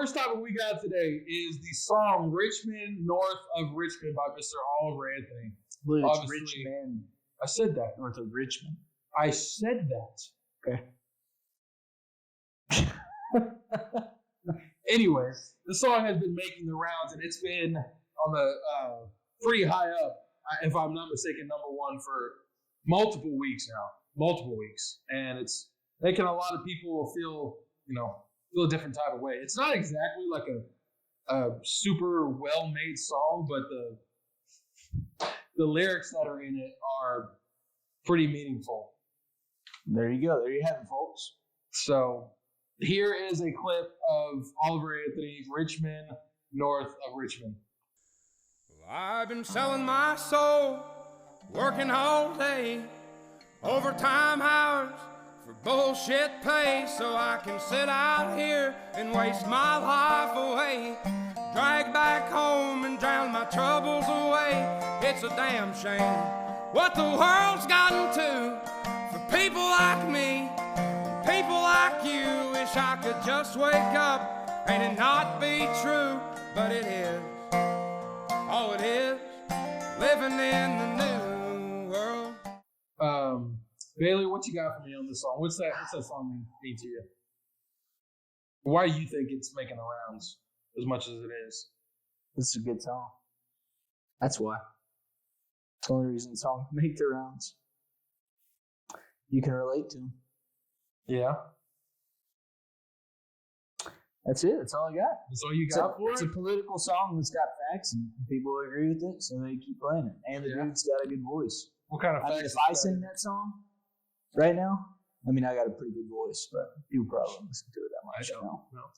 first topic we got today is the song Richmond, North of Richmond by Mr. Oliver Anthony. Well, it's Richmond. I said that. North of Richmond. I said that. Okay. Anyways, the song has been making the rounds, and it's been on the pretty high up, if I'm not mistaken, number one for multiple weeks now. Multiple weeks. And it's making a lot of people feel a different type of way. It's not exactly like a super well-made song, but the lyrics that are in it are pretty meaningful. There you go. There you have it, folks. So here is a clip of Oliver Anthony, Richmond, North of Richmond. Well, I've been selling my soul, working all day, overtime hours for bullshit pay, so I can sit out here and waste my life away, drag back home and drown my troubles away. It's a damn shame what the world's gotten to for people like me, people like you. Wish I could just wake up and it not be true, but it is. Oh, it is living in the new world. Bailey, what you got for me on this song? What's that song mean to you? Why do you think it's making the rounds as much as it is? It's a good song. That's why. It's the only reason the song can make the rounds. You can relate to them. Yeah. That's it. That's all I got. That's all you got for it? It's a political song that's got facts, and people agree with it, so they keep playing it. And the dude's got a good voice. What kind of facts? If I sing that song right now, I got a pretty good voice, but people probably don't listen to it that much. I don't know.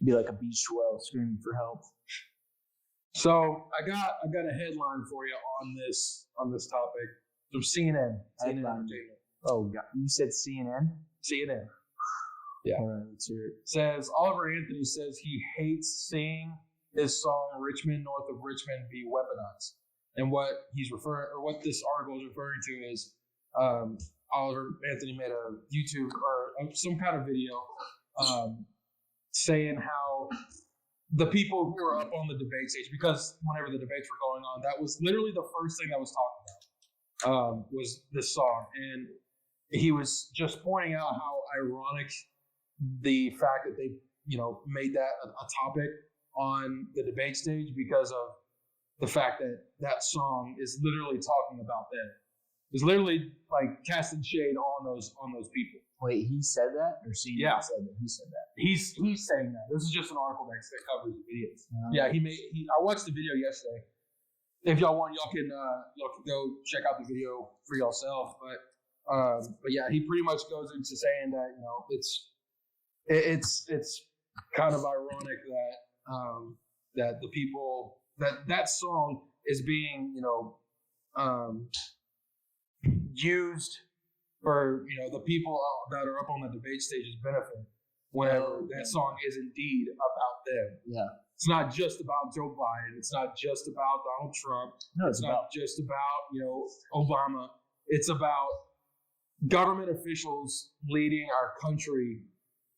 It'd be like a beach swell screaming for help. So I got a headline for you on this topic from CNN. CNN Entertainment. Oh God, you said CNN? CNN. Yeah. All right, let's hear it. Says Oliver Anthony says he hates seeing his song Richmond, North of Richmond be weaponized. And what what this article is referring to is Oliver Anthony made a YouTube or some kind of video saying how the people who are up on the debate stage, because whenever the debates were going on, that was literally the first thing that was talked about was this song. And he was just pointing out how ironic the fact that they, made that a topic on the debate stage because of the fact that that song is literally talking about them. It's literally like casting shade on those people. Wait, he said that, or CNN said that? He said that. He's saying that. This is just an article that covers the videos. Yeah, I watched the video yesterday. If y'all want, y'all can go check out the video for yourself. But yeah, he pretty much goes into saying that it's kind of ironic that that the people that song is being used for the people that are up on the debate stage's benefit whenever that song is indeed about them. Yeah. It's not just about Joe Biden. It's not just about Donald Trump. No, it's not just about Obama. It's about government officials leading our country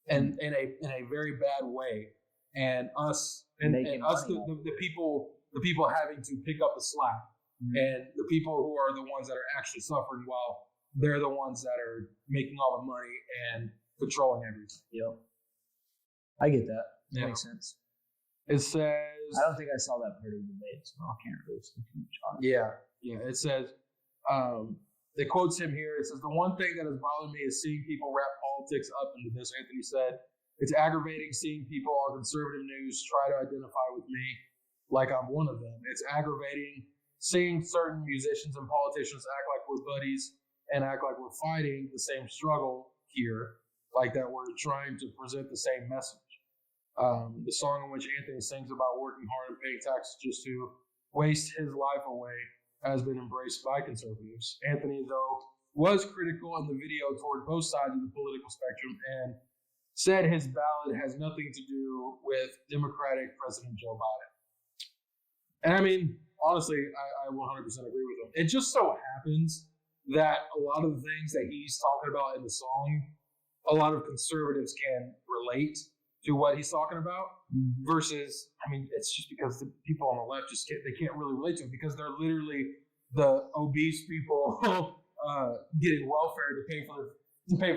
in a very bad way, and us the people having to pick up the slack, and the people who are the ones that are actually suffering while they're the ones that are making all the money and controlling everything. Yep. I get that. That makes sense. It says... I don't think I saw that part of the debate, so I can't really speak too much on it. Yeah. It says, it quotes him here. It says, "The one thing that has bothered me is seeing people wrap politics up into this," Anthony said. "It's aggravating seeing people on conservative news try to identify with me like I'm one of them. It's aggravating seeing certain musicians and politicians act like we're buddies and act like we're fighting the same struggle here, like that we're trying to present the same message." The song in which Anthony sings about working hard and paying taxes just to waste his life away has been embraced by conservatives. Anthony, though, was critical in the video toward both sides of the political spectrum and said his ballad has nothing to do with Democratic President Joe Biden. And I mean, honestly, I 100% agree with him. It just so happens that a lot of the things that he's talking about in the song, a lot of conservatives can relate to what he's talking about. Versus, I mean, it's just because the people on the left they can't really relate to it because they're literally the obese people getting welfare to pay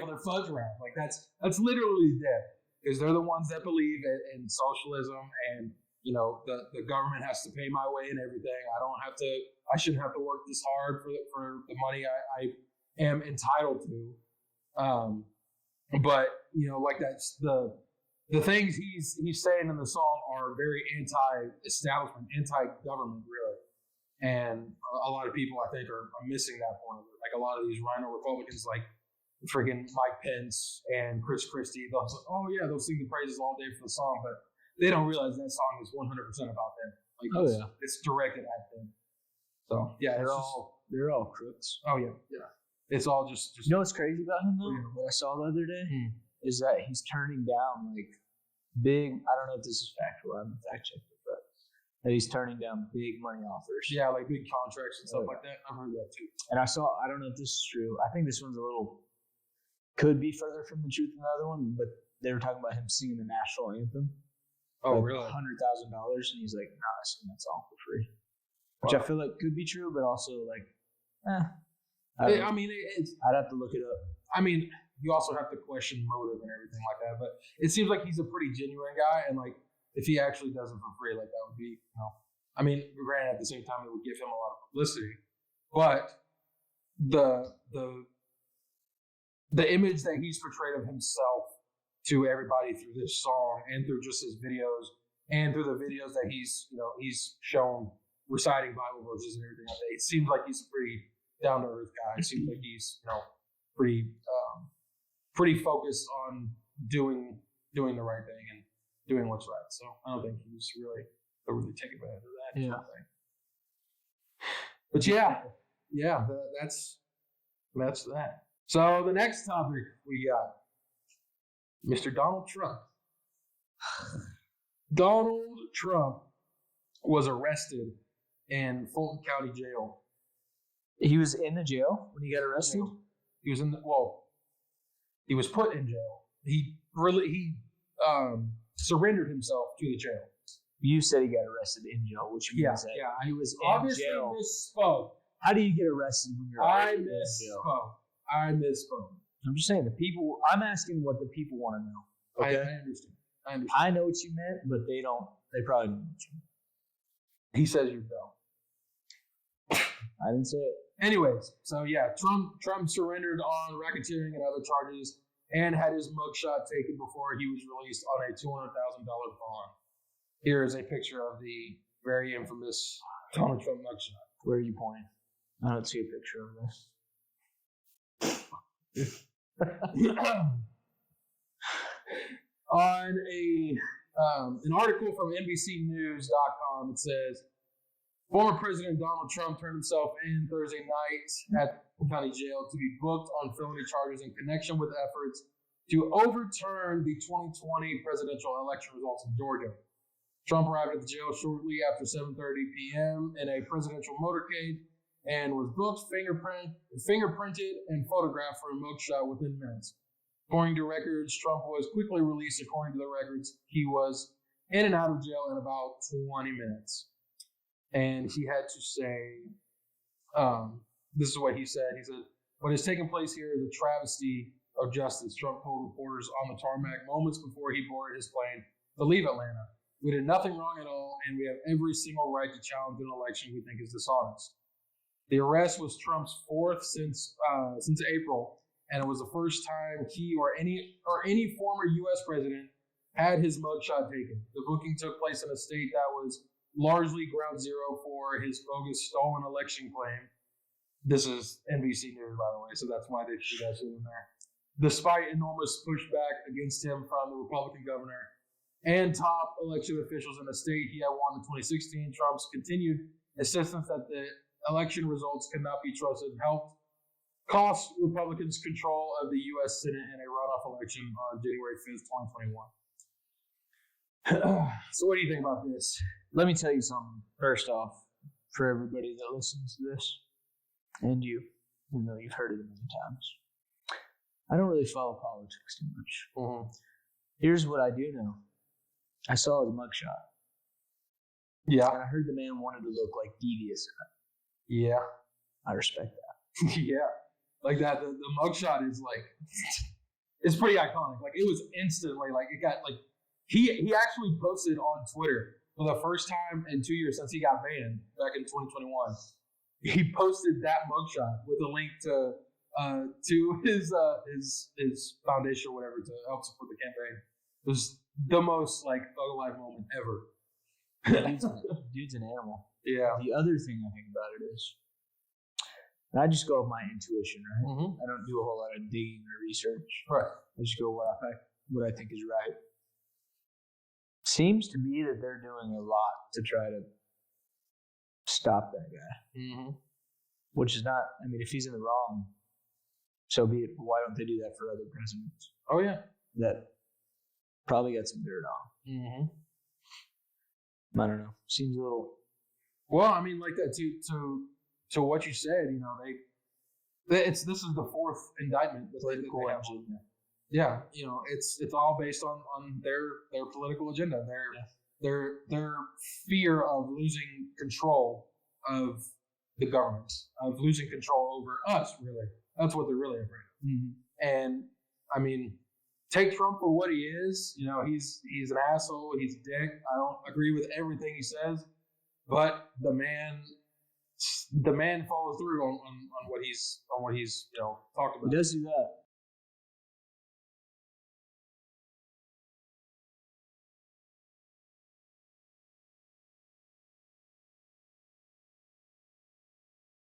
for their fudge round. Like that's literally them because they're the ones that believe in socialism and the government has to pay my way and everything. I shouldn't have to work this hard for the money I am entitled to. But like that's the things he's saying in the song are very anti-establishment, anti-government, really. And a lot of people, I think, are missing that point. Like a lot of these rhino Republicans, like freaking Mike Pence and Chris Christie, they'll sing the praises all day for the song, but they don't realize that song is 100% about them. Like it's directed at them. So yeah, they're all crooks. Oh yeah. It's all just. You know what's crazy about him though? What I saw the other day is that he's turning down like big. I don't know if this is factual. I haven't fact checked it, but that he's turning down big money offers. Yeah, like big contracts and stuff like that. I've heard that too. And I don't know if this is true. I think this one's could be further from the truth than the other one, but they were talking about him singing the national anthem. Oh, really? $100,000, and he's like, "Nah, I sing that song for free," which I feel like could be true, but also like, I'd have to look it up. I mean, you also have to question motive and everything like that, but it seems like he's a pretty genuine guy, and like if he actually does it for free, like that would be, I mean, granted, at the same time, it would give him a lot of publicity, but the image that he's portrayed of himself to everybody through this song and through just his videos and through the videos that he's shown reciting Bible verses and everything like that, it seems like he's a pretty down to earth guy. It seems like he's pretty focused on doing the right thing and doing what's right. So I don't think he's really take advantage of that. Yeah. Sort of thing. But yeah, that's that. So the next topic we got Mr. Donald Trump. Donald Trump was arrested in Fulton County Jail. He was in the jail when he got arrested? He was he was put in jail. He surrendered himself to the jail. You said he got arrested in jail, which means that he was in jail. Misspoke. How do you get arrested when you're in jail? I misspoke. I'm just saying I'm asking what the people want to know. Okay? I understand. I know what you meant, but they don't. They probably don't know what you meant. He says you're dumb. I didn't say it. Anyways, so yeah, Trump surrendered on racketeering and other charges and had his mugshot taken before he was released on a $200,000 bond. Here is a picture of the very infamous Donald Trump mugshot. Where are you pointing? I don't see a picture of this. On an article from NBCnews.com, it says, former President Donald Trump turned himself in Thursday night at Fulton County Jail to be booked on felony charges in connection with efforts to overturn the 2020 presidential election results in Georgia. Trump arrived at the jail shortly after 7:30 p.m. in a presidential motorcade and was booked, fingerprinted, and photographed for a mugshot within minutes. According to records, Trump was quickly released. According to the records, he was in and out of jail in about 20 minutes. And he had to say, this is what he said. He said, "What has taken place here is a travesty of justice," Trump told reporters on the tarmac moments before he boarded his plane to leave Atlanta. "We did nothing wrong at all, and we have every single right to challenge an election we think is dishonest." The arrest was Trump's fourth since April, and it was the first time he or any former U.S. president had his mugshot taken. The booking took place in a state that was largely ground zero for his bogus stolen election claim. This is NBC News, by the way, so that's why they should have in there. Despite enormous pushback against him from the Republican governor and top election officials in the state he had won in 2016, Trump's continued insistence that the election results could not be trusted helped cost Republicans control of the U.S. Senate in a runoff election on January 5th, 2021. So what do you think about this? Let me tell you something. First off, for everybody that listens to this, and you, even though you've heard it a million times, I don't really follow politics too much. Mm-hmm. Here's what I do know. I saw his mugshot. Yeah. And I heard the man wanted to look like devious in Yeah. it. I respect that. Yeah. Like that, the mugshot is like, it's pretty iconic. Like it was instantly like it got like he actually posted on Twitter for the first time in 2 years since he got banned back in 2021. He posted that mugshot with a link to his foundation or whatever to help support the campaign. It was the most like thug life moment ever. Dude's an animal. Yeah. The other thing I think about it is, and I just go with my intuition, right? Mm-hmm. I don't do a whole lot of digging or research. Right. I just go what I think is right. Seems to me that they're doing a lot to try to stop that guy. Mm-hmm. Which is not, I mean, if he's in the wrong, so be it. Why don't they do that for other presidents? Oh, yeah. That probably got some dirt on. Mm-hmm. I don't know. Seems a little. Well, I mean, like that to what you said, you know, this is the fourth indictment that they have on there. Yeah, you know, it's all based on their political agenda, their fear of losing control of the government, of losing control over us. Really, that's what they're really afraid of. Mm-hmm. And I mean, take Trump for what he is. You know, he's an asshole. He's a dick. I don't agree with everything he says, but the man follows through on what he's talked about. He does do that.